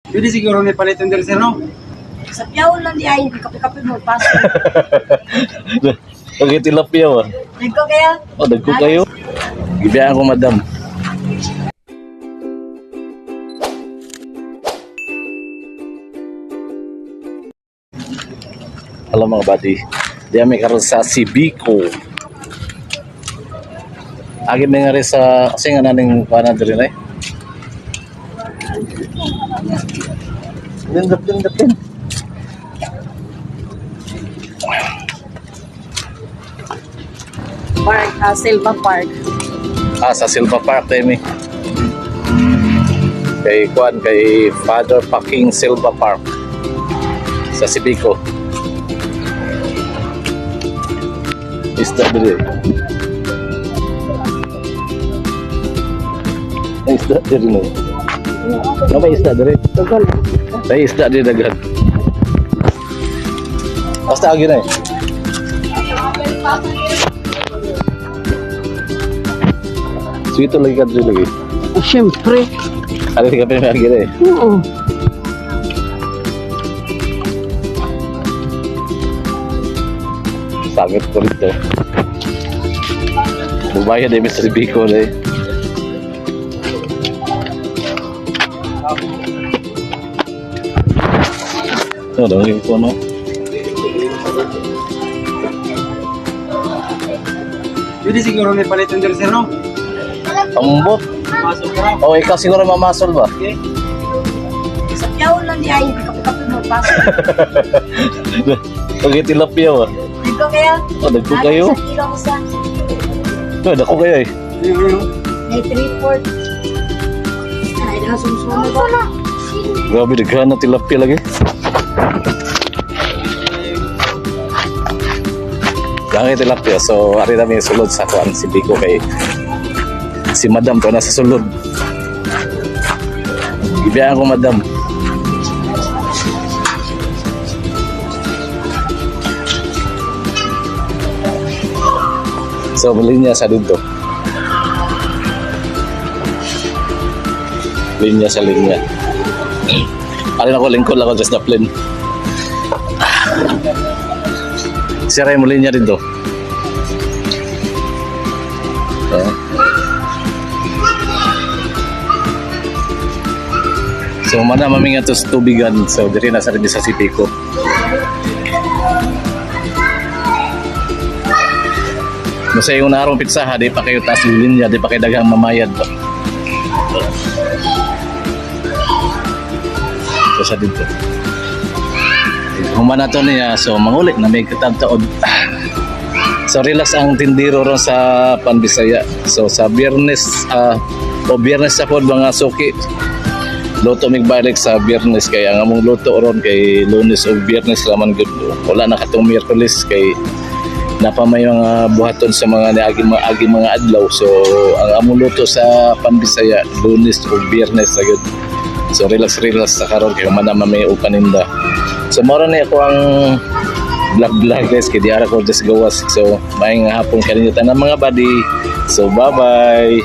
Pwede siguro may palitan din sir, no? Sa piyaw lang di ay, kape-kape mo, pasok. Okay, tilapia ba? Nagko kaya? O, dagko kayo. Ibiyaan ko, madam. Hello mga buddy. Diyan may karoon sa Sibico. Agad na nga rin sa... Kasi nga naning paano rin eh. Dindap. Park, Silva Park. Sa Silva Park, Demi. Kay Father Paking Silva Park. Sa Sibico. Isda diri. Isda diri no. Ano ba isda diri? Tugal. May isda diri dagat. Basta agi na eh. Sweet lagi ka diri lagi. Siyempre. Ano ka pa agi na eh. Oo. Sangit ko rito. Bumayad eh, Mr. Bicol eh. Ano daw yung ano? Pwede siguro may palitan din sir, no? Ambot. Pasok ka raw. O, ikaw siguro mamasol ba? Okay. Sa piyaw lang di ay, kape-kape mo, pasok. Okay, tilapia ba? Nagko kaya? O, dagko kayo? Sa kilo ko sa, O, dagko kayo eh. may 3/4. Ay, nakasumsumo ko na. Grabe, daghan na tilapia lagi. Daghan tilapia. So, ari namin sulod sa kuan si Biko kay si Madam to nasa sulod. Ibiyaan ko, Madam. So, linya sa dito. Linya sa linya. Alin ako, lingkod lang ako just na plain. Siya mo linya dito. So, mana mamingat to sa tubigan. So, diri na sa rin sa Sibico. Masa yung narong pitsaha, di pa kayo taas linya, di pa kayo dagang mamayad ba? So, sa dito. Humana to niya, so mangulit na may katagtaod. So, relax ang tindiro ron sa Panbisaya. So, sa Biyernes, Biyernes sa pod mga suki. Luto mig balik sa Biyernes kay ang among luto ron kay Lunes o Biyernes laman gud. Wala na katong Miyerkules kay napamay mga buhaton sa mga agi mga adlaw. So ang among luto sa Panbisaya Lunes o Biyernes sagud. So relax sa karon kay manama may upaninda. So moro ni ako ang vlog guys kay diara ko just gawas. So maayong hapon kaninyo tanan mga buddy. So bye bye.